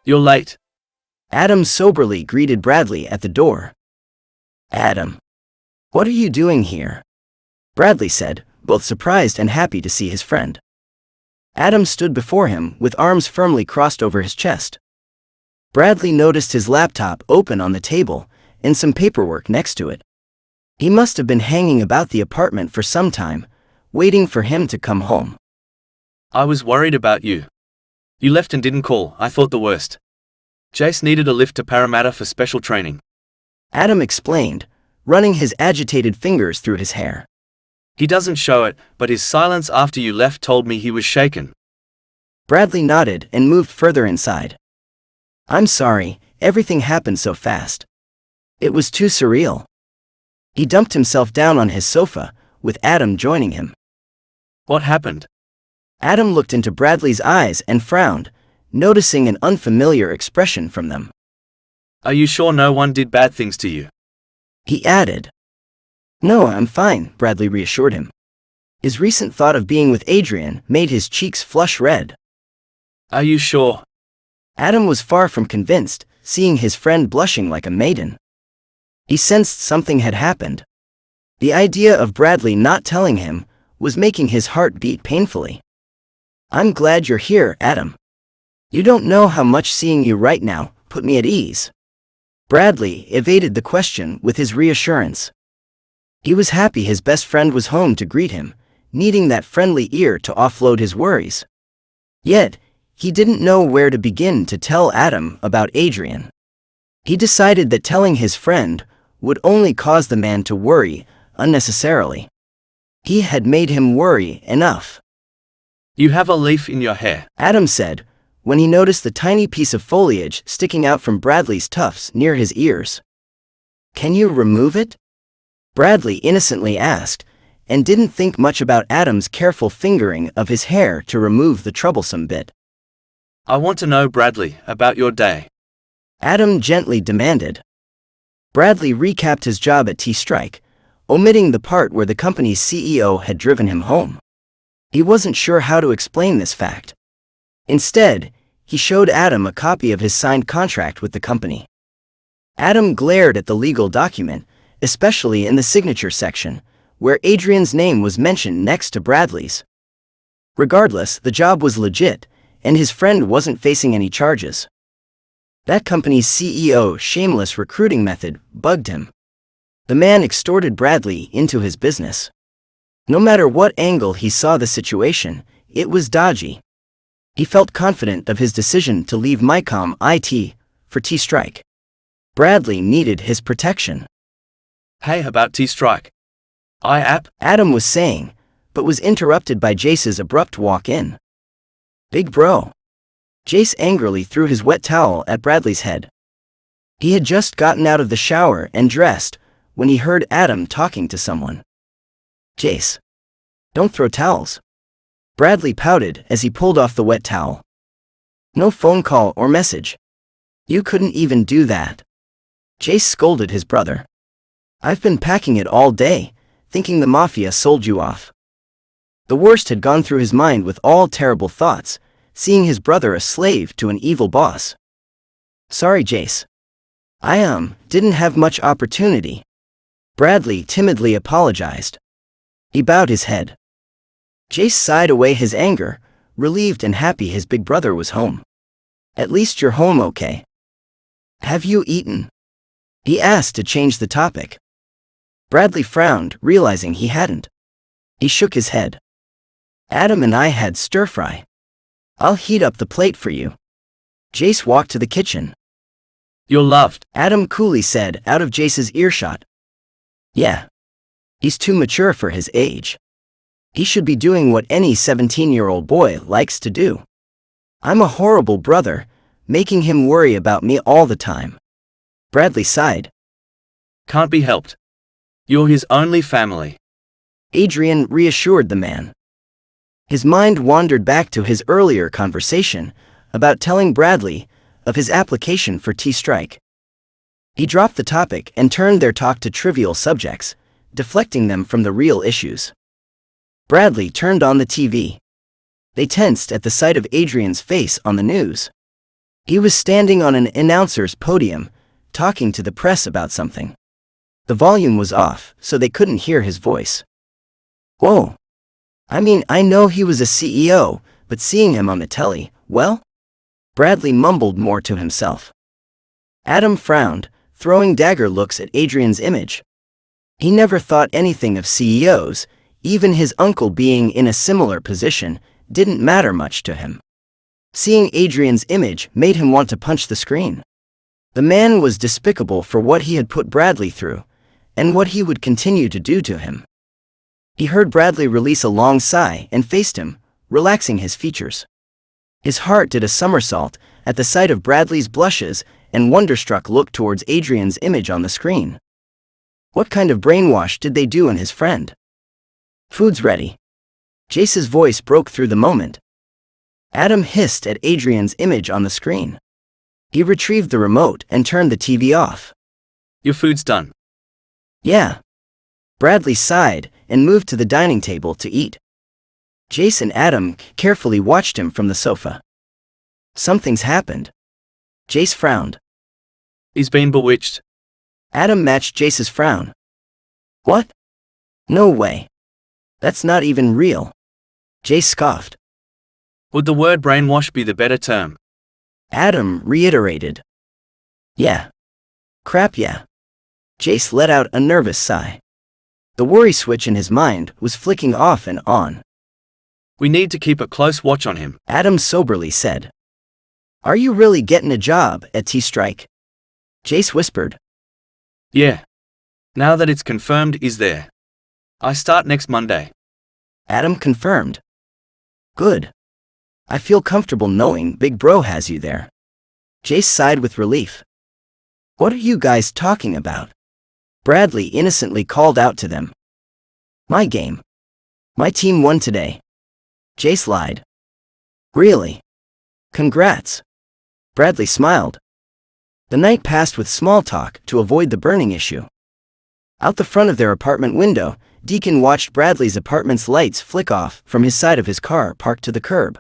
You're late. Adam soberly greeted Bradley at the door. Adam, what are you doing here? Bradley said, both surprised and happy to see his friend. Adam stood before him with arms firmly crossed over his chest. Bradley noticed his laptop open on the table and some paperwork next to it. He must have been hanging about the apartment for some time, waiting for him to come home. I was worried about you. You left and didn't call. I thought the worst. Jace needed a lift to Parramatta for special training. Adam explained, running his agitated fingers through his hair. He doesn't show it, but his silence after you left told me he was shaken. Bradley nodded and moved further inside. I'm sorry, everything happened so fast. It was too surreal. He dumped himself down on his sofa, with Adam joining him. What happened? Adam looked into Bradley's eyes and frowned, noticing an unfamiliar expression from them. Are you sure no one did bad things to you? He added. No, I'm fine, Bradley reassured him. His recent thought of being with Adrian made his cheeks flush red. Are you sure? Adam was far from convinced, seeing his friend blushing like a maiden. He sensed something had happened. The idea of Bradley not telling him was making his heart beat painfully. I'm glad you're here, Adam. You don't know how much seeing you right now put me at ease. Bradley evaded the question with his reassurance. He was happy his best friend was home to greet him, needing that friendly ear to offload his worries. Yet, he didn't know where to begin to tell Adam about Adrian. He decided that telling his friend would only cause the man to worry unnecessarily. He had made him worry enough. You have a leaf in your hair, Adam said, when he noticed the tiny piece of foliage sticking out from Bradley's tufts near his ears. Can you remove it? Bradley innocently asked, and didn't think much about Adam's careful fingering of his hair to remove the troublesome bit. I want to know, Bradley, about your day. Adam gently demanded. Bradley recapped his job at T-Strike, omitting the part where the company's CEO had driven him home. He wasn't sure how to explain this fact. Instead, he showed Adam a copy of his signed contract with the company. Adam glared at the legal document, especially in the signature section, where Adrian's name was mentioned next to Bradley's. Regardless, the job was legit, and his friend wasn't facing any charges. That company's CEO's shameless recruiting method bugged him. The man extorted Bradley into his business. No matter what angle he saw the situation, it was dodgy. He felt confident of his decision to leave Mycom IT for T-Strike. Bradley needed his protection. Hey, about T-Strike. Adam was saying, but was interrupted by Jace's abrupt walk-in. Big bro. Jace angrily threw his wet towel at Bradley's head. He had just gotten out of the shower and dressed when he heard Adam talking to someone. Jace. Don't throw towels. Bradley pouted as he pulled off the wet towel. No phone call or message. You couldn't even do that. Jace scolded his brother. I've been packing it all day, thinking the mafia sold you off. The worst had gone through his mind with all terrible thoughts, seeing his brother a slave to an evil boss. Sorry, Jace. I didn't have much opportunity. Bradley timidly apologized. He bowed his head. Jace sighed away his anger, relieved and happy his big brother was home. At least you're home okay. Have you eaten? He asked to change the topic. Bradley frowned, realizing he hadn't. He shook his head. Adam and I had stir-fry. I'll heat up the plate for you. Jace walked to the kitchen. You're loved, Adam coolly said, out of Jace's earshot. Yeah. He's too mature for his age. He should be doing what any 17-year-old boy likes to do. I'm a horrible brother, making him worry about me all the time. Bradley sighed. Can't be helped. You're his only family. Adrian reassured the man. His mind wandered back to his earlier conversation about telling Bradley of his application for T-Strike. He dropped the topic and turned their talk to trivial subjects, deflecting them from the real issues. Bradley turned on the TV. They tensed at the sight of Adrian's face on the news. He was standing on an announcer's podium, talking to the press about something. The volume was off, so they couldn't hear his voice. Whoa. I mean, I know he was a CEO, but seeing him on the telly, well? Bradley mumbled more to himself. Adam frowned, throwing dagger looks at Adrian's image. He never thought anything of CEOs, even his uncle being in a similar position didn't matter much to him. Seeing Adrian's image made him want to punch the screen. The man was despicable for what he had put Bradley through, and what he would continue to do to him. He heard Bradley release a long sigh and faced him, relaxing his features. His heart did a somersault at the sight of Bradley's blushes and wonderstruck look towards Adrian's image on the screen. What kind of brainwash did they do on his friend? Food's ready. Jace's voice broke through the moment. Adam hissed at Adrian's image on the screen. He retrieved the remote and turned the TV off. Your food's done. Yeah. Bradley sighed and moved to the dining table to eat. Jace and Adam carefully watched him from the sofa. Something's happened. Jace frowned. He's been bewitched. Adam matched Jace's frown. What? No way. That's not even real. Jace scoffed. Would the word brainwash be the better term? Adam reiterated. Yeah. Crap, yeah. Jace let out a nervous sigh. The worry switch in his mind was flicking off and on. We need to keep a close watch on him, Adam soberly said. Are you really getting a job at T-Strike? Jace whispered. Yeah. Now that it's confirmed he's there. I start next Monday. Adam confirmed. Good. I feel comfortable knowing Big Bro has you there. Jace sighed with relief. What are you guys talking about? Bradley innocently called out to them. My game. My team won today. Jace lied. Really? Congrats. Bradley smiled. The night passed with small talk to avoid the burning issue. Out the front of their apartment window, Deacon watched Bradley's apartment's lights flick off from his side of his car parked to the curb.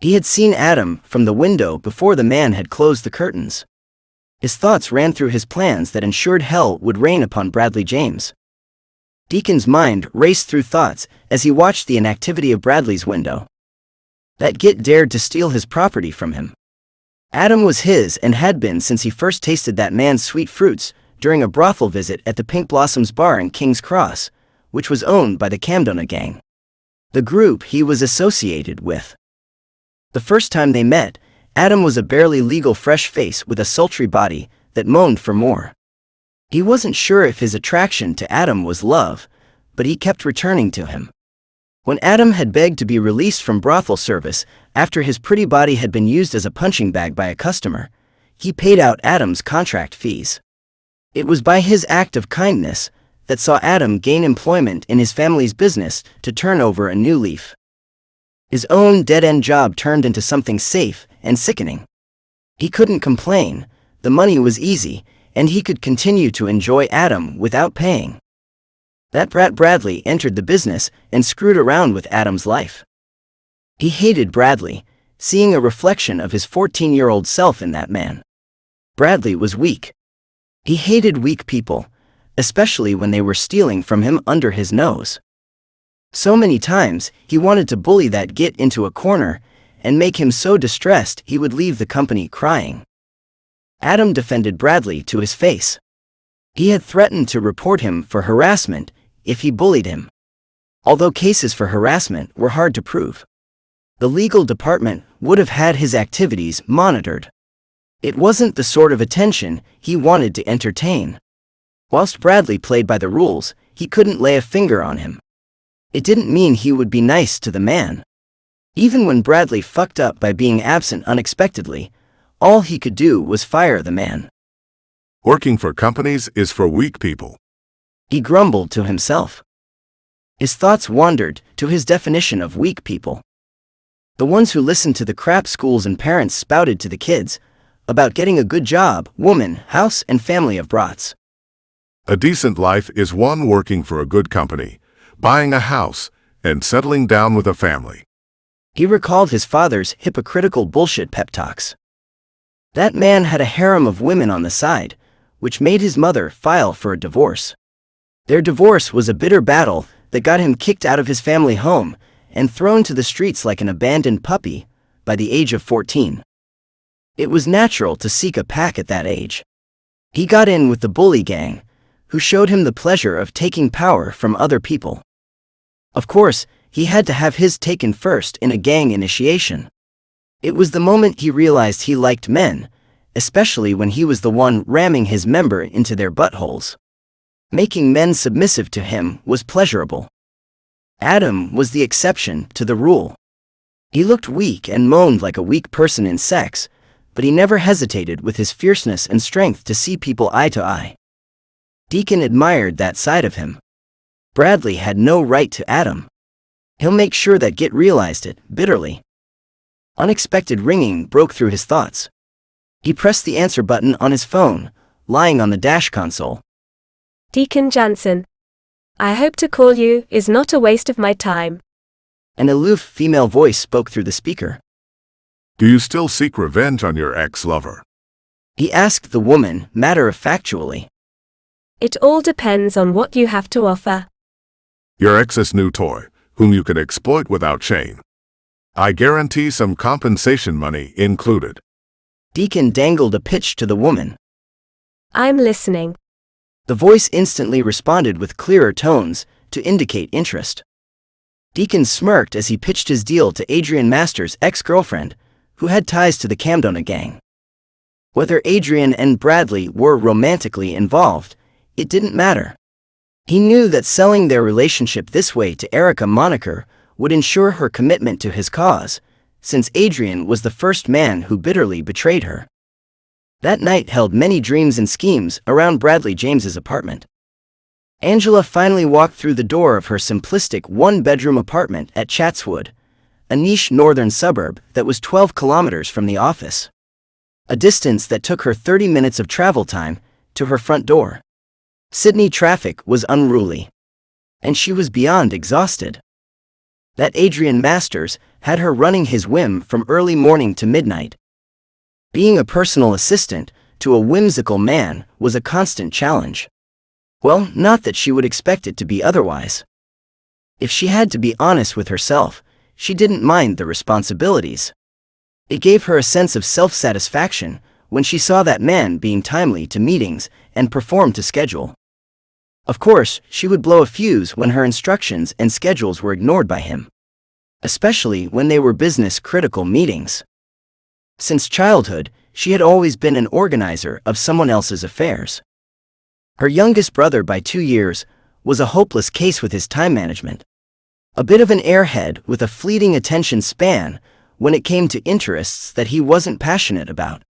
He had seen Adam from the window before the man had closed the curtains. His thoughts ran through his plans that ensured hell would rain upon Bradley James. Deacon's mind raced through thoughts as he watched the inactivity of Bradley's window. That git dared to steal his property from him. Adam was his and had been since he first tasted that man's sweet fruits during a brothel visit at the Pink Blossoms bar in King's Cross, which was owned by the Camdona gang, the group he was associated with. The first time they met, Adam was a barely legal fresh face with a sultry body that moaned for more. He wasn't sure if his attraction to Adam was love, but he kept returning to him. When Adam had begged to be released from brothel service after his pretty body had been used as a punching bag by a customer, he paid out Adam's contract fees. It was by his act of kindness that saw Adam gain employment in his family's business to turn over a new leaf. His own dead-end job turned into something safe and sickening. He couldn't complain, the money was easy, and he could continue to enjoy Adam without paying. That brat Bradley entered the business and screwed around with Adam's life. He hated Bradley, seeing a reflection of his 14-year-old self in that man. Bradley was weak. He hated weak people, especially when they were stealing from him under his nose. So many times, he wanted to bully that git into a corner and make him so distressed he would leave the company crying. Adam defended Bradley to his face. He had threatened to report him for harassment if he bullied him. Although cases for harassment were hard to prove, the legal department would have had his activities monitored. It wasn't the sort of attention he wanted to entertain. Whilst Bradley played by the rules, he couldn't lay a finger on him. It didn't mean he would be nice to the man. Even when Bradley fucked up by being absent unexpectedly, all he could do was fire the man. Working for companies is for weak people. He grumbled to himself. His thoughts wandered to his definition of weak people. The ones who listened to the crap schools and parents spouted to the kids about getting a good job, woman, house, and family of brats. A decent life is one working for a good company, buying a house, and settling down with a family. He recalled his father's hypocritical bullshit pep talks. That man had a harem of women on the side, which made his mother file for a divorce. Their divorce was a bitter battle that got him kicked out of his family home and thrown to the streets like an abandoned puppy by the age of 14. It was natural to seek a pack at that age. He got in with the bully gang, who showed him the pleasure of taking power from other people. Of course, he had to have his taken first in a gang initiation. It was the moment he realized he liked men, especially when he was the one ramming his member into their buttholes. Making men submissive to him was pleasurable. Adam was the exception to the rule. He looked weak and moaned like a weak person in sex, but he never hesitated with his fierceness and strength to see people eye to eye. Deacon admired that side of him. Bradley had no right to Adam. He'll make sure that Git realized it, bitterly. Unexpected ringing broke through his thoughts. He pressed the answer button on his phone, lying on the dash console. Deacon Jansen. I hope to call you is not a waste of my time. An aloof female voice spoke through the speaker. Do you still seek revenge on your ex-lover? He asked the woman, matter-of-factually. It all depends on what you have to offer. Your ex's new toy, whom you can exploit without chain. I guarantee some compensation money included. Deacon dangled a pitch to the woman. I'm listening. The voice instantly responded with clearer tones to indicate interest. Deacon smirked as he pitched his deal to Adrian Masters' ex-girlfriend, who had ties to the Camdona gang. Whether Adrian and Bradley were romantically involved, it didn't matter. He knew that selling their relationship this way to Erica Moniker would ensure her commitment to his cause, since Adrian was the first man who bitterly betrayed her. That night held many dreams and schemes around Bradley James's apartment. Angela finally walked through the door of her simplistic one-bedroom apartment at Chatswood, a niche northern suburb that was 12 kilometers from the office. A distance that took her 30 minutes of travel time to her front door. Sydney traffic was unruly, and she was beyond exhausted. That Adrian Masters had her running his whim from early morning to midnight. Being a personal assistant to a whimsical man was a constant challenge. Well, not that she would expect it to be otherwise. If she had to be honest with herself, she didn't mind the responsibilities. It gave her a sense of self-satisfaction when she saw that man being timely to meetings and perform to schedule. Of course, she would blow a fuse when her instructions and schedules were ignored by him, especially when they were business-critical meetings. Since childhood, she had always been an organizer of someone else's affairs. Her youngest brother by 2 years was a hopeless case with his time management. A bit of an airhead with a fleeting attention span when it came to interests that he wasn't passionate about.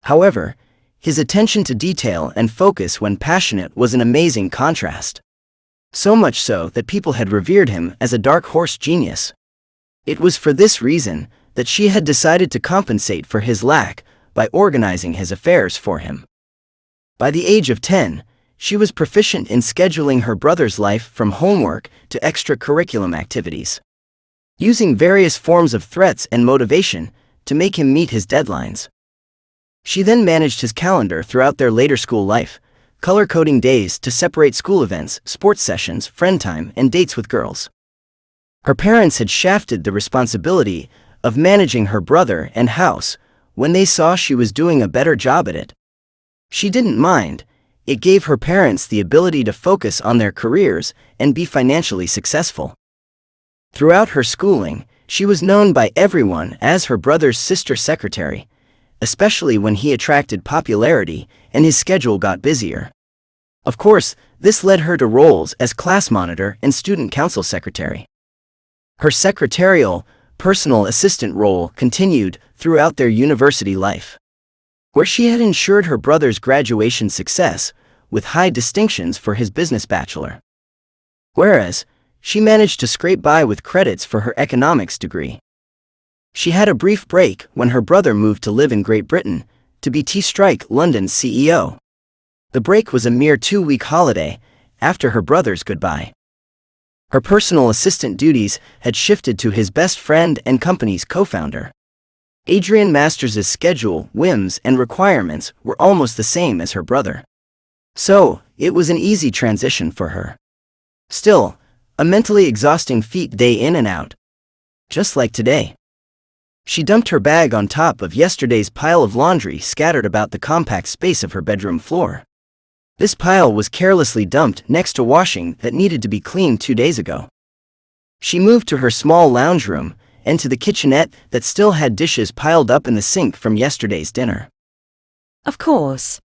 However, his attention to detail and focus when passionate was an amazing contrast. So much so that people had revered him as a dark horse genius. It was for this reason that she had decided to compensate for his lack by organizing his affairs for him. By the age of 10, she was proficient in scheduling her brother's life from homework to extracurriculum activities, using various forms of threats and motivation to make him meet his deadlines. She then managed his calendar throughout their later school life, color-coding days to separate school events, sports sessions, friend time, and dates with girls. Her parents had shafted the responsibility of managing her brother and house when they saw she was doing a better job at it. She didn't mind. It gave her parents the ability to focus on their careers and be financially successful. Throughout her schooling, she was known by everyone as her brother's sister secretary, especially when he attracted popularity and his schedule got busier. Of course, this led her to roles as class monitor and student council secretary. Her secretarial, personal assistant role continued throughout their university life, where she had ensured her brother's graduation success with high distinctions for his business bachelor. Whereas, she managed to scrape by with credits for her economics degree. She had a brief break when her brother moved to live in Great Britain, to be T-Strike London's CEO. The break was a mere 2-week holiday, after her brother's goodbye. Her personal assistant duties had shifted to his best friend and company's co-founder. Adrian Masters' schedule, whims, and requirements were almost the same as her brother. So, it was an easy transition for her. Still, a mentally exhausting feat day in and out. Just like today. She dumped her bag on top of yesterday's pile of laundry scattered about the compact space of her bedroom floor. This pile was carelessly dumped next to washing that needed to be cleaned 2 days ago. She moved to her small lounge room and to the kitchenette that still had dishes piled up in the sink from yesterday's dinner. Of course.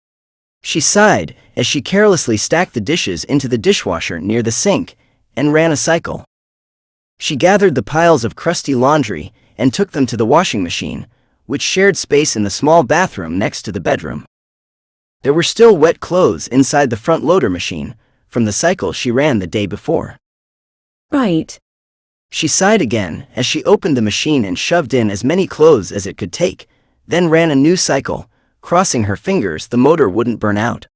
She sighed as she carelessly stacked the dishes into the dishwasher near the sink and ran a cycle. She gathered the piles of crusty laundry and took them to the washing machine, which shared space in the small bathroom next to the bedroom. There were still wet clothes inside the front loader machine from the cycle she ran the day before. Right. She sighed again as she opened the machine and shoved in as many clothes as it could take, then ran a new cycle, crossing her fingers the motor wouldn't burn out.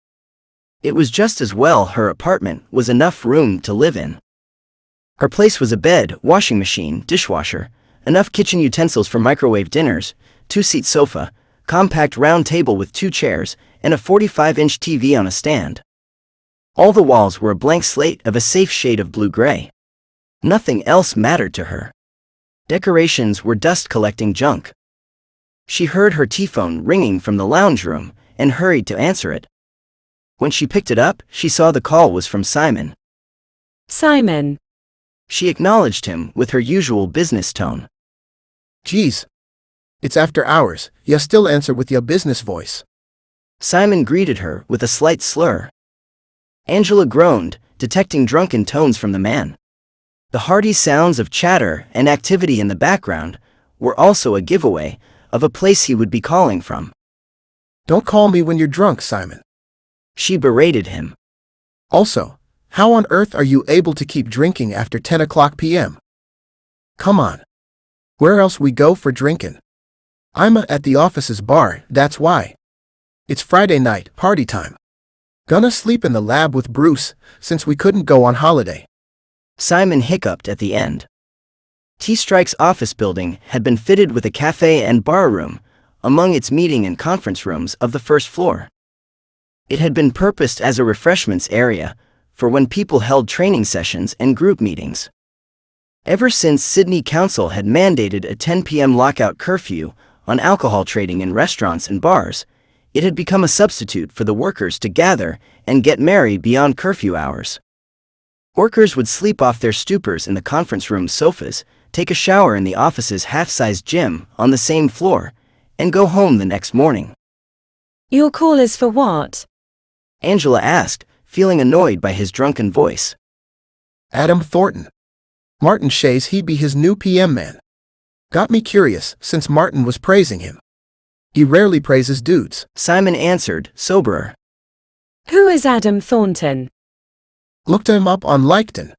It was just as well her apartment was enough room to live in. Her place was a bed, washing machine, dishwasher, enough kitchen utensils for microwave dinners, 2-seat sofa, compact round table with 2 chairs, and a 45-inch TV on a stand. All the walls were a blank slate of a safe shade of blue-gray. Nothing else mattered to her. Decorations were dust-collecting junk. She heard her T-phone ringing from the lounge room and hurried to answer it. When she picked it up, she saw the call was from Simon. Simon. She acknowledged him with her usual business tone. Geez. It's after hours, ya still answer with your business voice. Simon greeted her with a slight slur. Angela groaned, detecting drunken tones from the man. The hearty sounds of chatter and activity in the background were also a giveaway of a place he would be calling from. Don't call me when you're drunk, Simon. She berated him. Also, how on earth are you able to keep drinking after 10 o'clock p.m.? Come on. Where else we go for drinking? I'm at the office's bar, that's why. It's Friday night, party time. Gonna sleep in the lab with Bruce, since we couldn't go on holiday. Simon hiccuped at the end. T-Strike's office building had been fitted with a cafe and bar room, among its meeting and conference rooms of the first floor. It had been purposed as a refreshments area for when people held training sessions and group meetings. Ever since Sydney Council had mandated a 10 p.m. lockout curfew on alcohol trading in restaurants and bars, it had become a substitute for the workers to gather and get merry beyond curfew hours. Workers would sleep off their stupors in the conference room sofas, take a shower in the office's half-sized gym on the same floor, and go home the next morning. Your call is for what? Angela asked, feeling annoyed by his drunken voice. Adam Thornton. Martin says he'd be his new PM man. Got me curious, since Martin was praising him. He rarely praises dudes. Simon answered, soberer. Who is Adam Thornton? Looked him up on LinkedIn.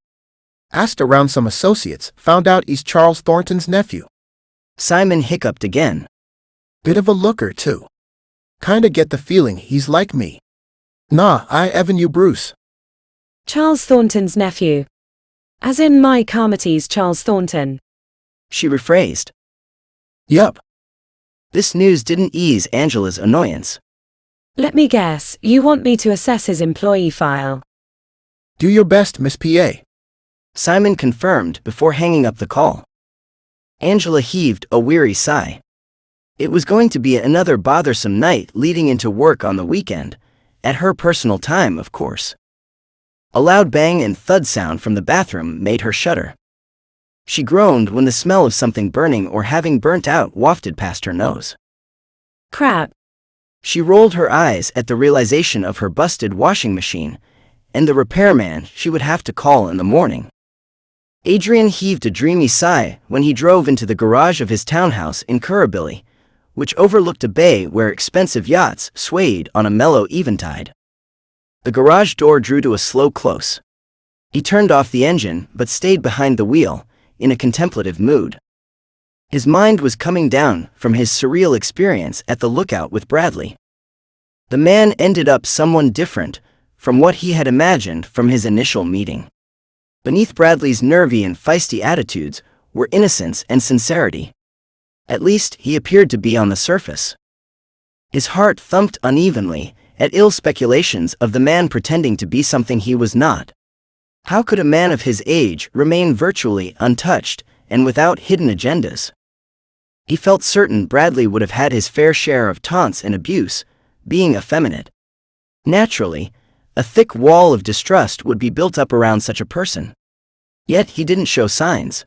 Asked around some associates, found out he's Charles Thornton's nephew. Simon hiccuped again. Bit of a looker, too. Kinda get the feeling he's like me. Nah, I Evan you Bruce. Charles Thornton's nephew. As in Mike Carmody's Charles Thornton. She rephrased. Yup. This news didn't ease Angela's annoyance. Let me guess, you want me to assess his employee file. Do your best, Miss PA. Simon confirmed before hanging up the call. Angela heaved a weary sigh. It was going to be another bothersome night leading into work on the weekend, at her personal time, of course. A loud bang and thud sound from the bathroom made her shudder. She groaned when the smell of something burning or having burnt out wafted past her nose. Crap. She rolled her eyes at the realization of her busted washing machine and the repairman she would have to call in the morning. Adrian heaved a dreamy sigh when he drove into the garage of his townhouse in Currabili, which overlooked a bay where expensive yachts swayed on a mellow eventide. The garage door drew to a slow close. He turned off the engine but stayed behind the wheel, in a contemplative mood. His mind was coming down from his surreal experience at the lookout with Bradley. The man ended up someone different from what he had imagined from his initial meeting. Beneath Bradley's nervy and feisty attitudes were innocence and sincerity. At least he appeared to be on the surface. His heart thumped unevenly at ill speculations of the man pretending to be something he was not. How could a man of his age remain virtually untouched and without hidden agendas? He felt certain Bradley would have had his fair share of taunts and abuse, being effeminate. Naturally, a thick wall of distrust would be built up around such a person. Yet he didn't show signs.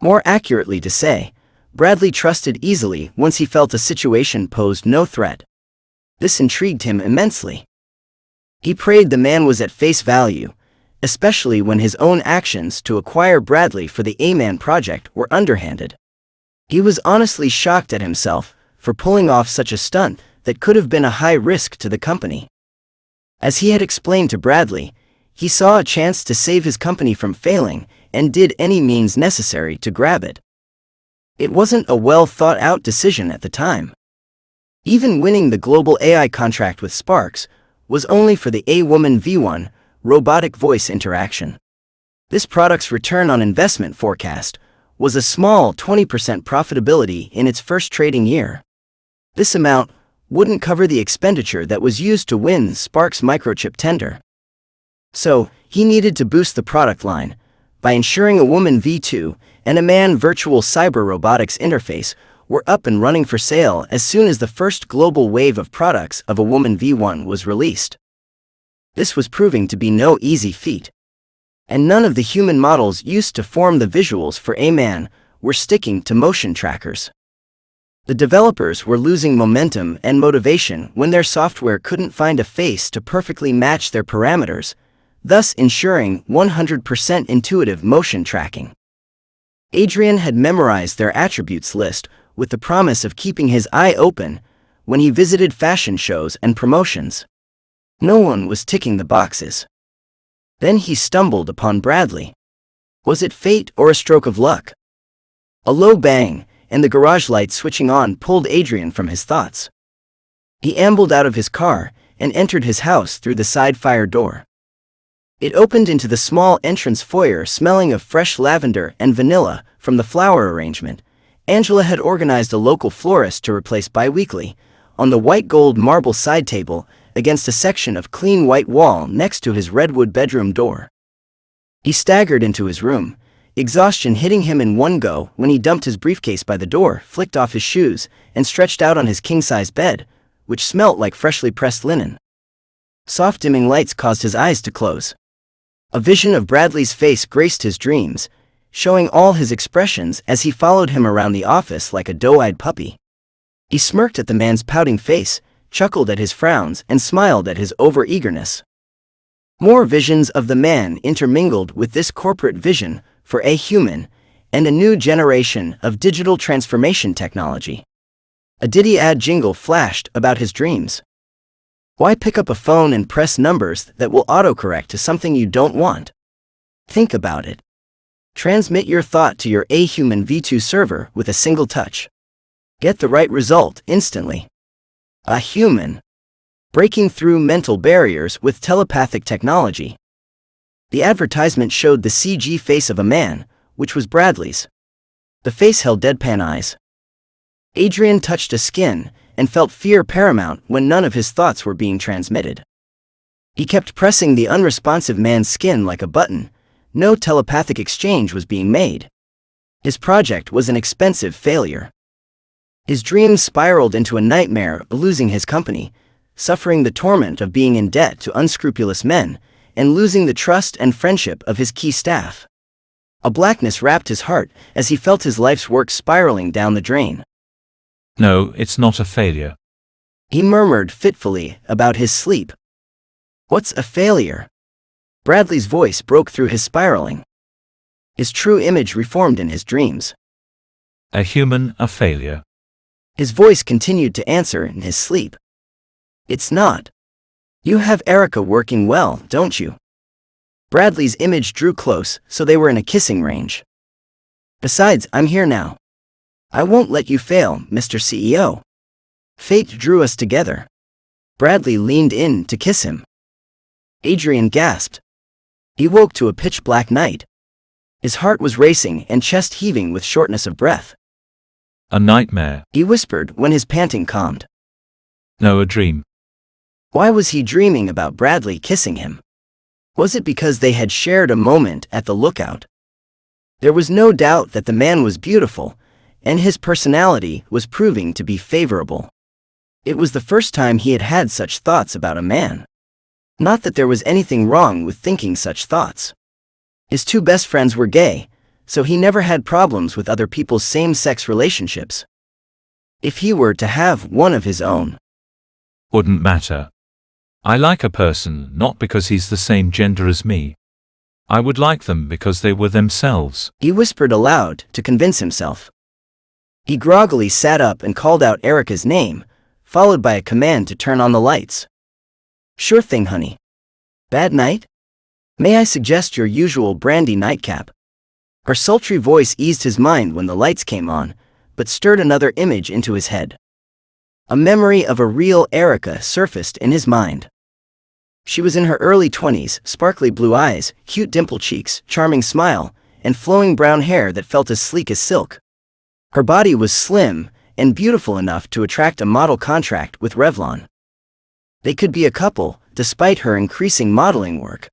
More accurately to say, Bradley trusted easily once he felt a situation posed no threat. This intrigued him immensely. He prayed the man was at face value, especially when his own actions to acquire Bradley for the A-Man project were underhanded. He was honestly shocked at himself for pulling off such a stunt that could have been a high risk to the company. As he had explained to Bradley, he saw a chance to save his company from failing and did any means necessary to grab it. It wasn't a well-thought-out decision at the time. Even winning the global AI contract with Sparks was only for the A-Woman V1 robotic voice interaction. This product's return on investment forecast was a small 20% profitability in its first trading year. This amount wouldn't cover the expenditure that was used to win Sparks' microchip tender. So, he needed to boost the product line by ensuring a woman V2 and a man virtual cyber robotics interface were up and running for sale as soon as the first global wave of products of a woman V1 was released. This was proving to be no easy feat. And none of the human models used to form the visuals for A-Man were sticking to motion trackers. The developers were losing momentum and motivation when their software couldn't find a face to perfectly match their parameters, thus ensuring 100% intuitive motion tracking. Adrian had memorized their attributes list with the promise of keeping his eye open when he visited fashion shows and promotions. No one was ticking the boxes. Then he stumbled upon Bradley. Was it fate or a stroke of luck? A low bang, and the garage light switching on pulled Adrian from his thoughts. He ambled out of his car and entered his house through the side fire door. It opened into the small entrance foyer smelling of fresh lavender and vanilla from the flower arrangement. Angela had organized a local florist to replace bi-weekly, on the white gold marble side table against a section of clean white wall next to his redwood bedroom door. He staggered into his room, exhaustion hitting him in one go when he dumped his briefcase by the door, flicked off his shoes, and stretched out on his king-size bed, which smelt like freshly pressed linen. Soft dimming lights caused his eyes to close. A vision of Bradley's face graced his dreams, showing all his expressions as he followed him around the office like a doe-eyed puppy. He smirked at the man's pouting face, chuckled at his frowns, and smiled at his over-eagerness. More visions of the man intermingled with this corporate vision for a human and a new generation of digital transformation technology. A Diddy ad jingle flashed about his dreams. Why pick up a phone and press numbers that will autocorrect to something you don't want? Think about it. Transmit your thought to your A-Human V2 server with a single touch. Get the right result instantly. A human. Breaking through mental barriers with telepathic technology. The advertisement showed the CG face of a man, which was Bradley's. The face held deadpan eyes. Adrian touched a skin and felt fear paramount when none of his thoughts were being transmitted. He kept pressing the unresponsive man's skin like a button. No telepathic exchange was being made. His project was an expensive failure. His dreams spiraled into a nightmare of losing his company, suffering the torment of being in debt to unscrupulous men, and losing the trust and friendship of his key staff. A blackness wrapped his heart as he felt his life's work spiraling down the drain. No, it's not a failure. He murmured fitfully about his sleep. What's a failure? Bradley's voice broke through his spiraling. His true image reformed in his dreams. A human, a failure. His voice continued to answer in his sleep. It's not. You have Erica working well, don't you? Bradley's image drew close, so they were in a kissing range. Besides, I'm here now. I won't let you fail, Mr. CEO. Fate drew us together. Bradley leaned in to kiss him. Adrian gasped. He woke to a pitch-black night. His heart was racing and chest heaving with shortness of breath. A nightmare. He whispered when his panting calmed. No, a dream. Why was he dreaming about Bradley kissing him? Was it because they had shared a moment at the lookout? There was no doubt that the man was beautiful, and his personality was proving to be favorable. It was the first time he had had such thoughts about a man. Not that there was anything wrong with thinking such thoughts. His two best friends were gay, so he never had problems with other people's same-sex relationships. If he were to have one of his own, Wouldn't matter. I like a person not because he's the same gender as me. I would like them because they were themselves. he whispered aloud to convince himself. He groggily sat up and called out Erica's name, followed by a command to turn on the lights. Sure thing, honey. Bad night? May I suggest your usual brandy nightcap? Her sultry voice eased his mind when the lights came on, but stirred another image into his head. A memory of a real Erica surfaced in his mind. She was in her early 20s, sparkly blue eyes, cute dimple cheeks, charming smile, and flowing brown hair that felt as sleek as silk. Her body was slim and beautiful enough to attract a model contract with Revlon. They could be a couple, despite her increasing modeling work.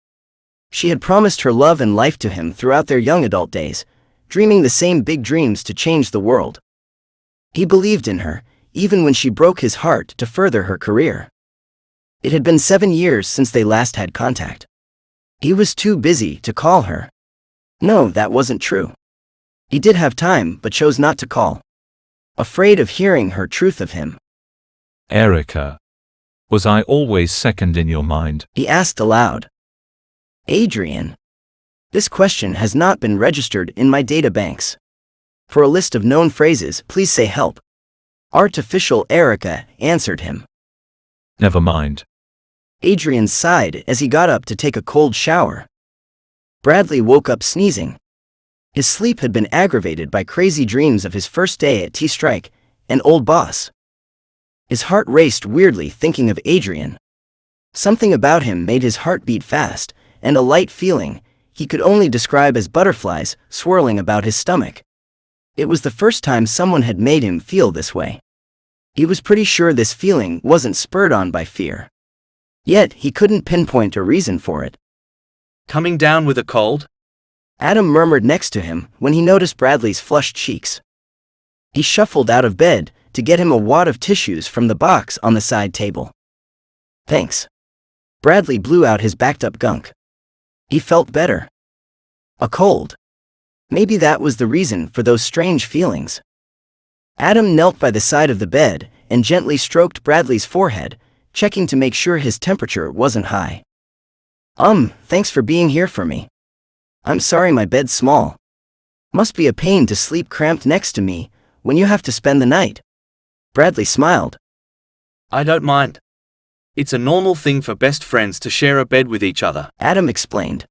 She had promised her love and life to him throughout their young adult days, dreaming the same big dreams to change the world. He believed in her, even when she broke his heart to further her career. It had been 7 years since they last had contact. He was too busy to call her. No, that wasn't true. He did have time but chose not to call. Afraid of hearing her truth of him. Erica. Was I always second in your mind? He asked aloud. Adrian. This question has not been registered in my databanks. For a list of known phrases, please say help. Artificial Erica answered him. Never mind. Adrian sighed as he got up to take a cold shower. Bradley woke up sneezing. His sleep had been aggravated by crazy dreams of his first day at T-Strike, and old boss. His heart raced weirdly thinking of Adrian. Something about him made his heart beat fast, and a light feeling, he could only describe as butterflies, swirling about his stomach. It was the first time someone had made him feel this way. He was pretty sure this feeling wasn't spurred on by fear. Yet, he couldn't pinpoint a reason for it. Coming down with a cold? Adam murmured next to him when he noticed Bradley's flushed cheeks. He shuffled out of bed to get him a wad of tissues from the box on the side table. Thanks. Bradley blew out his backed-up gunk. He felt better. A cold. Maybe that was the reason for those strange feelings. Adam knelt by the side of the bed and gently stroked Bradley's forehead, checking to make sure his temperature wasn't high. Thanks for being here for me. I'm sorry my bed's small. Must be a pain to sleep cramped next to me when you have to spend the night. Bradley smiled. I don't mind. It's a normal thing for best friends to share a bed with each other. Adam explained.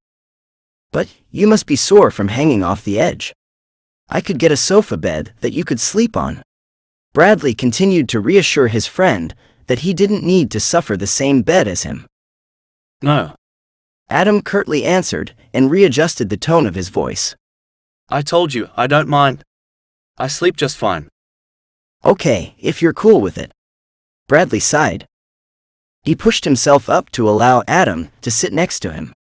But you must be sore from hanging off the edge. I could get a sofa bed that you could sleep on. Bradley continued to reassure his friend that he didn't need to suffer the same bed as him. No. Adam curtly answered and readjusted the tone of his voice. I told you, I don't mind. I sleep just fine. Okay, if you're cool with it. Bradley sighed. He pushed himself up to allow Adam to sit next to him.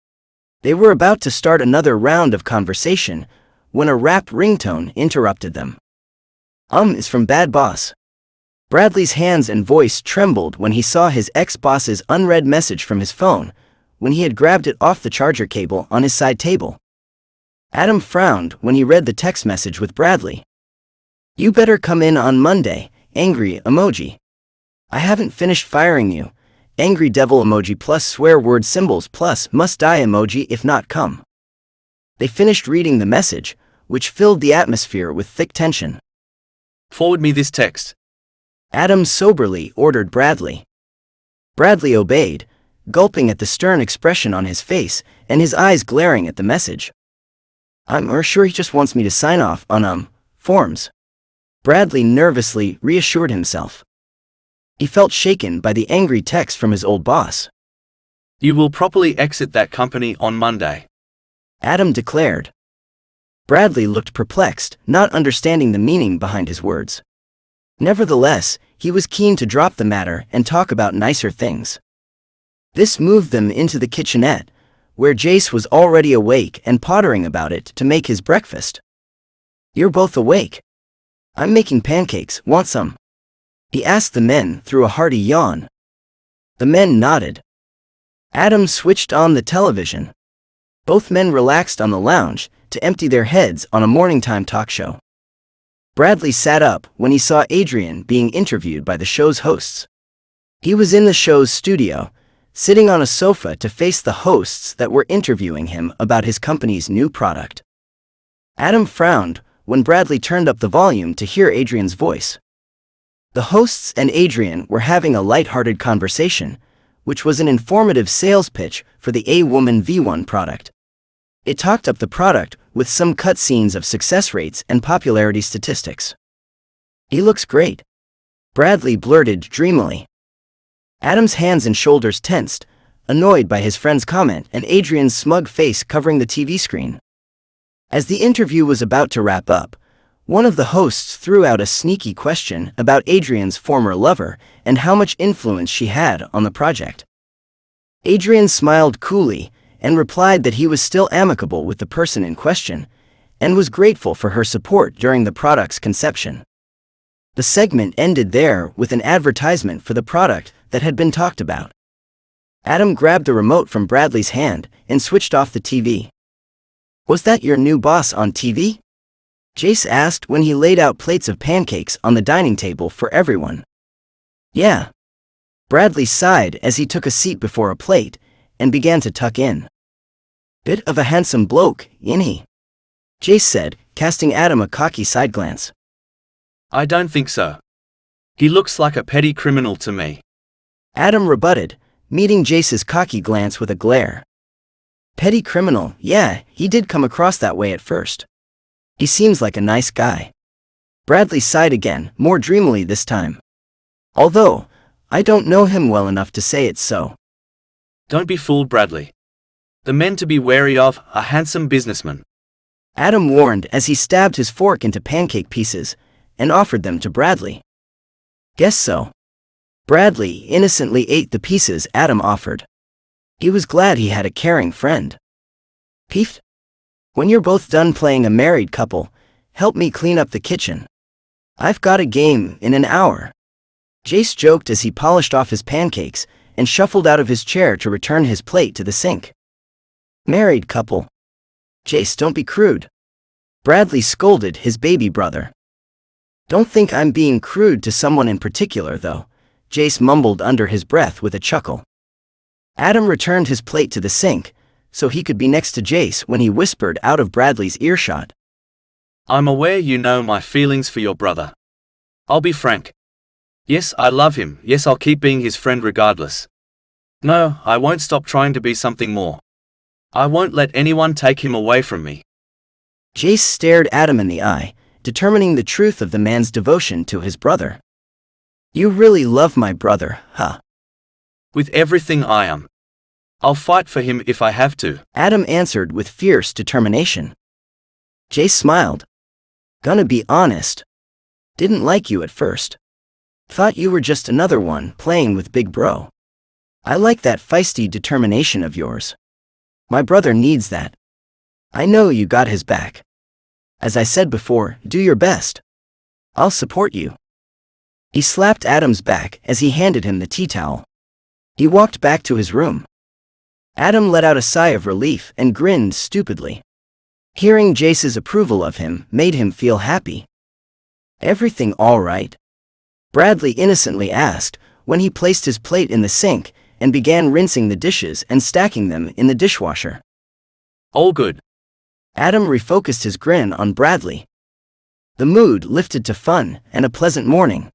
They were about to start another round of conversation when a rap ringtone interrupted them. Is from Bad Boss. Bradley's hands and voice trembled when he saw his ex-boss's unread message from his phone, when he had grabbed it off the charger cable on his side table. Adam frowned when he read the text message with Bradley. You better come in on Monday, angry emoji. I haven't finished firing you, angry devil emoji plus swear word symbols plus must die emoji if not come. They finished reading the message, which filled the atmosphere with thick tension. Forward me this text. Adam soberly ordered Bradley. Bradley obeyed, gulping at the stern expression on his face and his eyes glaring at the message. I'm sure he just wants me to sign off on, forms. Bradley nervously reassured himself. He felt shaken by the angry text from his old boss. You will properly exit that company on Monday. Adam declared. Bradley looked perplexed, not understanding the meaning behind his words. Nevertheless, he was keen to drop the matter and talk about nicer things. This moved them into the kitchenette, where Jace was already awake and pottering about it to make his breakfast. You're both awake. I'm making pancakes, want some? He asked the men through a hearty yawn. The men nodded. Adam switched on the television. Both men relaxed on the lounge to empty their heads on a morning-time talk show. Bradley sat up when he saw Adrian being interviewed by the show's hosts. He was in the show's studio, sitting on a sofa to face the hosts that were interviewing him about his company's new product. Adam frowned when Bradley turned up the volume to hear Adrian's voice. The hosts and Adrian were having a light-hearted conversation, which was an informative sales pitch for the A-Woman V1 product. It talked up the product with some cutscenes of success rates and popularity statistics. He looks great, Bradley blurted dreamily. Adam's hands and shoulders tensed, annoyed by his friend's comment and Adrian's smug face covering the TV screen. As the interview was about to wrap up, one of the hosts threw out a sneaky question about Adrian's former lover and how much influence she had on the project. Adrian smiled coolly and replied that he was still amicable with the person in question and was grateful for her support during the product's conception. The segment ended there with an advertisement for the product that had been talked about. Adam grabbed the remote from Bradley's hand and switched off the TV. Was that your new boss on TV? Jace asked when he laid out plates of pancakes on the dining table for everyone. Yeah. Bradley sighed as he took a seat before a plate and began to tuck in. Bit of a handsome bloke, ain't he? Jace said, casting Adam a cocky side glance. I don't think so. He looks like a petty criminal to me. Adam rebutted, meeting Jace's cocky glance with a glare. Petty criminal, yeah, he did come across that way at first. He seems like a nice guy. Bradley sighed again, more dreamily this time. Although, I don't know him well enough to say it's so. Don't be fooled, Bradley. The men to be wary of are handsome businessmen. Adam warned as he stabbed his fork into pancake pieces and offered them to Bradley. Guess so. Bradley innocently ate the pieces Adam offered. He was glad he had a caring friend. Peefed? When you're both done playing a married couple, help me clean up the kitchen. I've got a game in an hour. Jace joked as he polished off his pancakes and shuffled out of his chair to return his plate to the sink. Married couple. Jace, don't be crude. Bradley scolded his baby brother. Don't think I'm being crude to someone in particular, though, Jace mumbled under his breath with a chuckle. Adam returned his plate to the sink, so he could be next to Jace when he whispered out of Bradley's earshot. I'm aware you know my feelings for your brother. I'll be frank. Yes, I love him. Yes, I'll keep being his friend regardless. No, I won't stop trying to be something more. I won't let anyone take him away from me. Jace stared Adam in the eye, determining the truth of the man's devotion to his brother. You really love my brother, huh? With everything I am. I'll fight for him if I have to, Adam answered with fierce determination. Jace smiled. Gonna be honest. Didn't like you at first. Thought you were just another one playing with Big Bro. I like that feisty determination of yours. My brother needs that. I know you got his back. As I said before, do your best. I'll support you. He slapped Adam's back as he handed him the tea towel. He walked back to his room. Adam let out a sigh of relief and grinned stupidly. Hearing Jace's approval of him made him feel happy. Everything all right? Bradley innocently asked when he placed his plate in the sink and began rinsing the dishes and stacking them in the dishwasher. All good. Adam refocused his grin on Bradley. The mood lifted to fun and a pleasant morning.